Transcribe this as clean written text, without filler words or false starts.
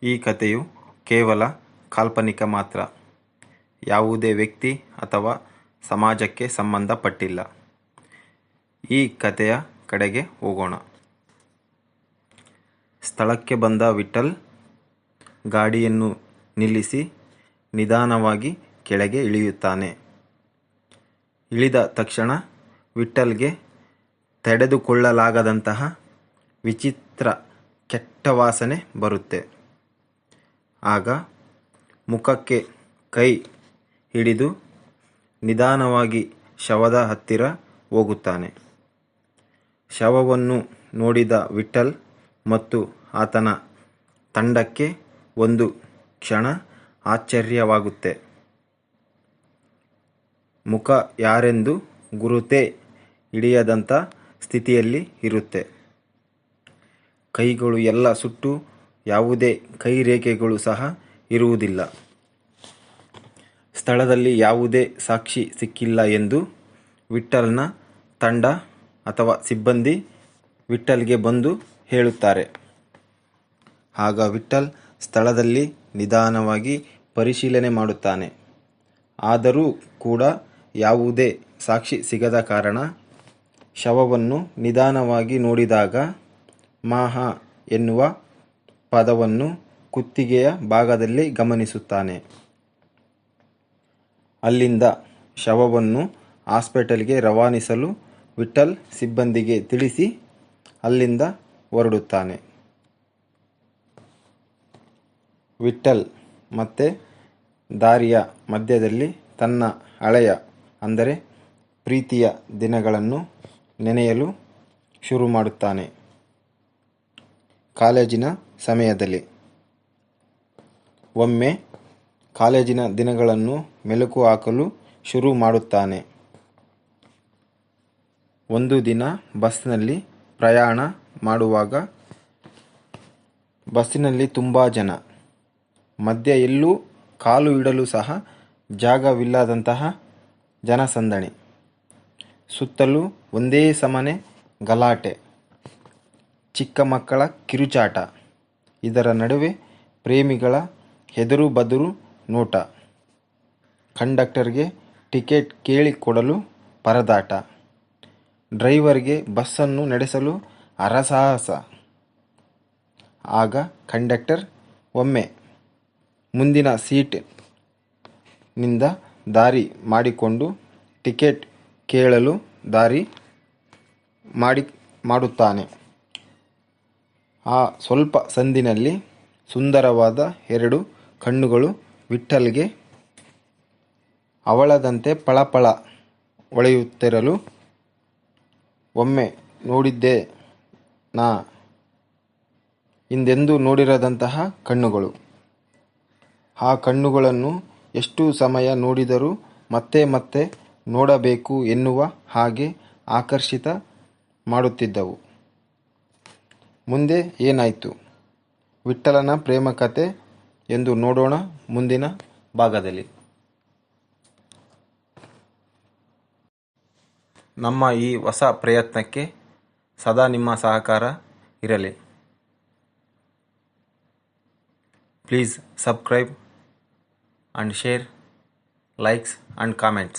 ಈ ಕಥೆಯು ಕೇವಲ ಕಾಲ್ಪನಿಕ ಮಾತ್ರ, ಯಾವುದೇ ವ್ಯಕ್ತಿ ಅಥವಾ ಸಮಾಜಕ್ಕೆ ಸಂಬಂಧಪಟ್ಟಿಲ್ಲ. ಈ ಕಥೆಯ ಕಡೆಗೆ ಹೋಗೋಣ. ಸ್ಥಳಕ್ಕೆ ಬಂದ ವಿಠ್ಠಲ್ ಗಾಡಿಯನ್ನು ನಿಲ್ಲಿಸಿ ನಿಧಾನವಾಗಿ ಕೆಳಗೆ ಇಳಿಯುತ್ತಾನೆ. ಇಳಿದ ತಕ್ಷಣ ವಿಠ್ಠಲ್ಗೆ ತಡೆದುಕೊಳ್ಳಲಾಗದಂತಹ ವಿಚಿತ್ರ ಕೆಟ್ಟ ವಾಸನೆ ಬರುತ್ತೆ. ಆಗ ಮುಖಕ್ಕೆ ಕೈ ಹಿಡಿದು ನಿಧಾನವಾಗಿ ಶವದ ಹತ್ತಿರ ಹೋಗುತ್ತಾನೆ. ಶವವನ್ನು ನೋಡಿದ ವಿಠ್ಠಲ್ ಮತ್ತು ಆತನ ತಂಡಕ್ಕೆ ಒಂದು ಕ್ಷಣ ಆಶ್ಚರ್ಯವಾಗುತ್ತೆ. ಮುಖ ಯಾರೆಂದು ಗುರುತೇ ಹಿಡಿಯದಂಥ ಸ್ಥಿತಿಯಲ್ಲಿ ಇರುತ್ತೆ. ಕೈಗಳು ಎಲ್ಲ ಸುಟ್ಟು ಯಾವುದೇ ಕೈರೇಖೆಗಳು ಸಹ ಇರುವುದಿಲ್ಲ. ಸ್ಥಳದಲ್ಲಿ ಯಾವುದೇ ಸಾಕ್ಷಿ ಸಿಕ್ಕಿಲ್ಲ ಎಂದು ವಿಠ್ಠಲ್ನ ತಂಡ ಅಥವಾ ಸಿಬ್ಬಂದಿ ವಿಠ್ಠಲ್ಗೆ ಬಂದು ಹೇಳುತ್ತಾರೆ. ಆಗ ವಿಠ್ಠಲ್ ಸ್ಥಳದಲ್ಲಿ ನಿಧಾನವಾಗಿ ಪರಿಶೀಲನೆ ಮಾಡುತ್ತಾನೆ. ಆದರೂ ಕೂಡ ಯಾವುದೇ ಸಾಕ್ಷಿ ಸಿಗದ ಕಾರಣ ಶವವನ್ನು ನಿಧಾನವಾಗಿ ನೋಡಿದಾಗ ಮಹಾ ಎನ್ನುವ ಪದವನ್ನು ಕುತ್ತಿಗೆಯ ಭಾಗದಲ್ಲಿ ಗಮನಿಸುತ್ತಾನೆ. ಅಲ್ಲಿಂದ ಶವವನ್ನು ಹಾಸ್ಪಿಟಲ್ಗೆ ರವಾನಿಸಲು ವಿಠ್ಠಲ್ ಸಿಬ್ಬಂದಿಗೆ ತಿಳಿಸಿ ಅಲ್ಲಿಂದ ಹೊರಡುತ್ತಾನೆ. ವಿಠ್ಠಲ್ ಮತ್ತೆ ದಾರಿಯ ಮಧ್ಯದಲ್ಲಿ ತನ್ನ ಹಳೆಯ ಅಂದರೆ ಪ್ರೀತಿಯ ದಿನಗಳನ್ನು ನೆನೆಯಲು ಶುರು ಮಾಡುತ್ತಾನೆ. ಕಾಲೇಜಿನ ಸಮಯದಲ್ಲಿ ಒಮ್ಮೆ ಕಾಲೇಜಿನ ದಿನಗಳನ್ನು ಮೆಲುಕು ಹಾಕಲು ಶುರು ಮಾಡುತ್ತಾನೆ. ಒಂದು ದಿನ ಬಸ್ನಲ್ಲಿ ಪ್ರಯಾಣ ಮಾಡುವಾಗ ಬಸ್ಸಿನಲ್ಲಿ ತುಂಬ ಜನ, ಮಧ್ಯೆ ಎಲ್ಲೂ ಕಾಲು ಇಡಲು ಸಹ ಜಾಗವಿಲ್ಲದಂತಹ ಜನಸಂದಣಿ. ಸುತ್ತಲೂ ಒಂದೇ ಸಮನೆ ಗಲಾಟೆ, ಚಿಕ್ಕ ಮಕ್ಕಳ ಕಿರುಚಾಟ, ಇದರ ನಡುವೆ ಪ್ರೇಮಿಗಳ ಎದುರು ಬದುರು ನೋಟ, ಕಂಡಕ್ಟರ್ಗೆ ಟಿಕೆಟ್ ಕೇಳಿಕೊಡಲು ಪರದಾಟ, ಡ್ರೈವರ್ಗೆ ಬಸ್ಸನ್ನು ನಡೆಸಲು ಹರಸಾಹಸ. ಆಗ ಕಂಡಕ್ಟರ್ ಒಮ್ಮೆ ಮುಂದಿನ ಸೀಟ್ ನಿಂದ ದಾರಿ ಮಾಡಿಕೊಂಡು ಟಿಕೆಟ್ ಕೇಳಲು ದಾರಿ ಮಾಡುತ್ತಾನೆ. ಆ ಸ್ವಲ್ಪ ಸಂದಿನಲ್ಲಿ ಸುಂದರವಾದ ಎರಡು ಕಣ್ಣುಗಳು ವಿಠ್ಠಲ್ಗೆ ಹವಳದಂತೆ ಫಳಫಳ ಹೊಳೆಯುತ್ತಿರಲು, ಒಮ್ಮೆ ನೋಡಿದ್ದೇ ನಾ ಹಿಂದೆಂದೂ ನೋಡಿರದಂತಹ ಕಣ್ಣುಗಳು. ಆ ಕಣ್ಣುಗಳನ್ನು ಎಷ್ಟು ಸಮಯ ನೋಡಿದರೂ ಮತ್ತೆ ಮತ್ತೆ ನೋಡಬೇಕು ಎನ್ನುವ ಹಾಗೆ ಆಕರ್ಷಿತ ಮಾಡುತ್ತಿದ್ದವು. ಮುಂದೆ ಏನಾಯಿತು? ವಿಠ್ಠಲನ ಪ್ರೇಮ ಕಥೆ ಎಂದು ನೋಡೋಣ ಮುಂದಿನ ಭಾಗದಲ್ಲಿ. ನಮ್ಮ ಈ ಹೊಸ ಪ್ರಯತ್ನಕ್ಕೆ ಸದಾ ನಿಮ್ಮ ಸಹಕಾರ ಇರಲಿ. Please subscribe and share, likes and comments.